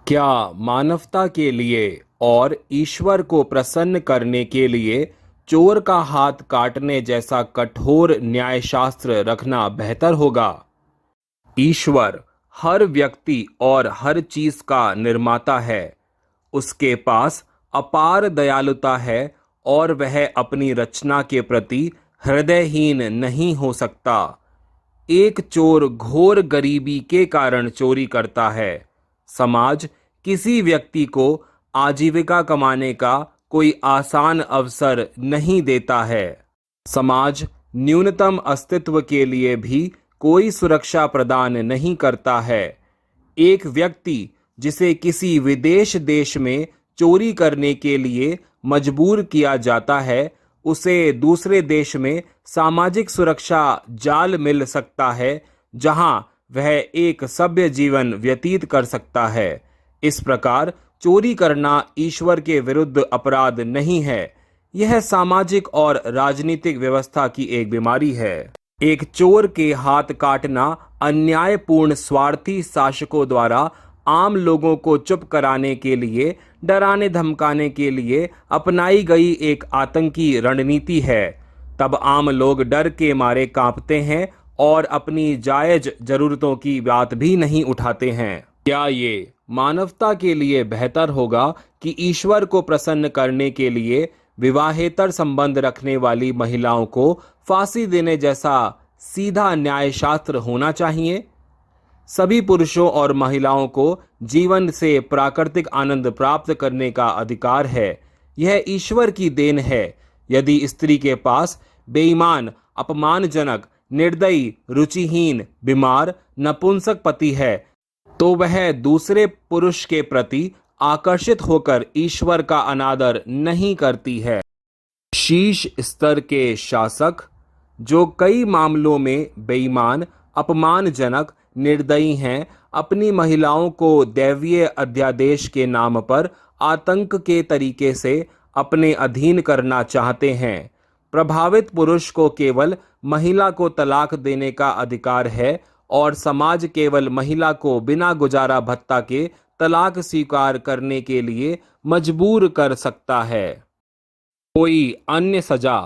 क्या मानवता के लिए और ईश्वर को प्रसन्न करने के लिए चोर का हाथ काटने जैसा कठोर न्यायशास्त्र रखना बेहतर होगा? ईश्वर हर व्यक्ति और हर चीज का निर्माता है। उसके पास अपार दयालुता है और वह अपनी रचना के प्रति हृदयहीन नहीं हो सकता। एक चोर घोर गरीबी के कारण चोरी करता है। समाज किसी व्यक्ति को आजीविका कमाने का कोई आसान अवसर नहीं देता है। समाज न्यूनतम अस्तित्व के लिए भी कोई सुरक्षा प्रदान नहीं करता है। एक व्यक्ति जिसे किसी विदेश देश में चोरी करने के लिए मजबूर किया जाता है, उसे दूसरे देश में सामाजिक सुरक्षा जाल मिल सकता है जहां वह एक सभ्य जीवन व्यतीत कर सकता है। इस प्रकार चोरी करना ईश्वर के विरुद्ध अपराध नहीं है, यह सामाजिक और राजनीतिक व्यवस्था की एक बीमारी है। एक चोर के हाथ काटना अन्यायपूर्ण स्वार्थी शासकों द्वारा आम लोगों को चुप कराने के लिए, डराने धमकाने के लिए अपनाई गई एक आतंकी रणनीति है। तब आम लोग डर के मारे कांपते हैं और अपनी जायज जरूरतों की बात भी नहीं उठाते हैं। क्या ये मानवता के लिए बेहतर होगा कि ईश्वर को प्रसन्न करने के लिए विवाहेतर संबंध रखने वाली महिलाओं को फांसी देने जैसा सीधा न्यायशास्त्र होना चाहिए? सभी पुरुषों और महिलाओं को जीवन से प्राकृतिक आनंद प्राप्त करने का अधिकार है। यह ईश्वर की देन है। यदि स्त्री के पास बेईमान, अपमानजनक, निर्दयी, रुचिहीन, बीमार, नपुंसक पति है, तो वह दूसरे पुरुष के प्रति आकर्षित होकर ईश्वर का अनादर नहीं करती है। शीर्ष स्तर के शासक जो कई मामलों में बेईमान, अपमानजनक, निर्दयी हैं, अपनी महिलाओं को दैवीय अध्यादेश के नाम पर आतंक के तरीके से अपने अधीन करना चाहते हैं। प्रभावित पुरुष को केवल महिला को तलाक देने का अधिकार है और समाज केवल महिला को बिना गुजारा भत्ता के तलाक स्वीकार करने के लिए मजबूर कर सकता है। कोई अन्य सजा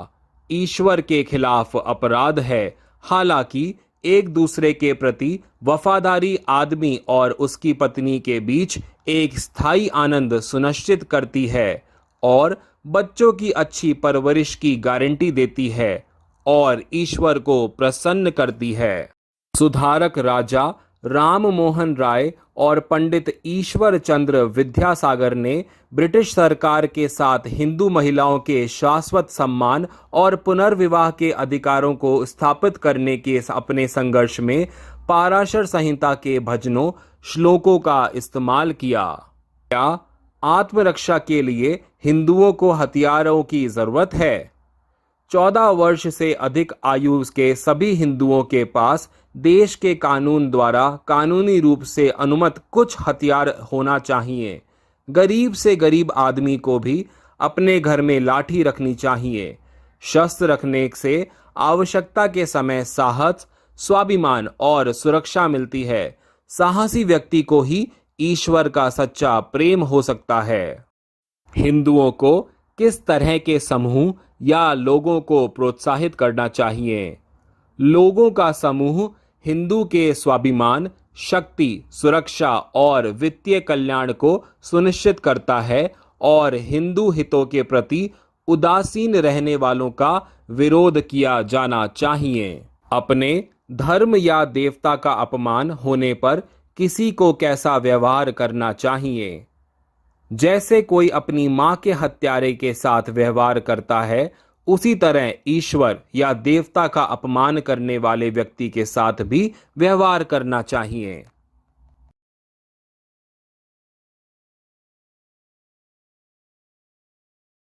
ईश्वर के खिलाफ अपराध है। हालांकि एक दूसरे के प्रति वफादारी आदमी और उसकी पत्नी के बीच एक स्थायी आनंद सुनिश्चित करती है और बच्चों की अच्छी परवरिश की गारंटी देती है और ईश्वर को प्रसन्न करती है। सुधारक राजा राम मोहन राय और पंडित ईश्वर चंद्र विद्यासागर ने ब्रिटिश सरकार के साथ हिंदू महिलाओं के शाश्वत सम्मान और पुनर्विवाह के अधिकारों को स्थापित करने के अपने संघर्ष में पाराशर संहिता के भजनों, श्लोकों का इस्तेमाल किया। क्या आत्मरक्षा के लिए हिंदुओं को हथियारों की जरूरत है? 14 वर्ष से अधिक आयु के सभी हिंदुओं के पास देश के कानून द्वारा कानूनी रूप से अनुमत कुछ हथियार होना चाहिए। गरीब से गरीब आदमी को भी अपने घर में लाठी रखनी चाहिए। शस्त्र रखने से आवश्यकता के समय साहस, स्वाभिमान और सुरक्षा मिलती है। साहसी व्यक्ति को ही ईश्वर का सच्चा प्रेम हो सकता है। हिंदुओं को किस तरह के समूह या लोगों को प्रोत्साहित करना चाहिए? लोगों का समूह हिंदू के स्वाभिमान, शक्ति, सुरक्षा और वित्तीय कल्याण को सुनिश्चित करता है और हिंदू हितों के प्रति उदासीन रहने वालों का विरोध किया जाना चाहिए। अपने धर्म या देवता का अपमान होने पर किसी को कैसा व्यवहार करना चाहिए? जैसे कोई अपनी मां के हत्यारे के साथ व्यवहार करता है, उसी तरह ईश्वर या देवता का अपमान करने वाले व्यक्ति के साथ भी व्यवहार करना चाहिए।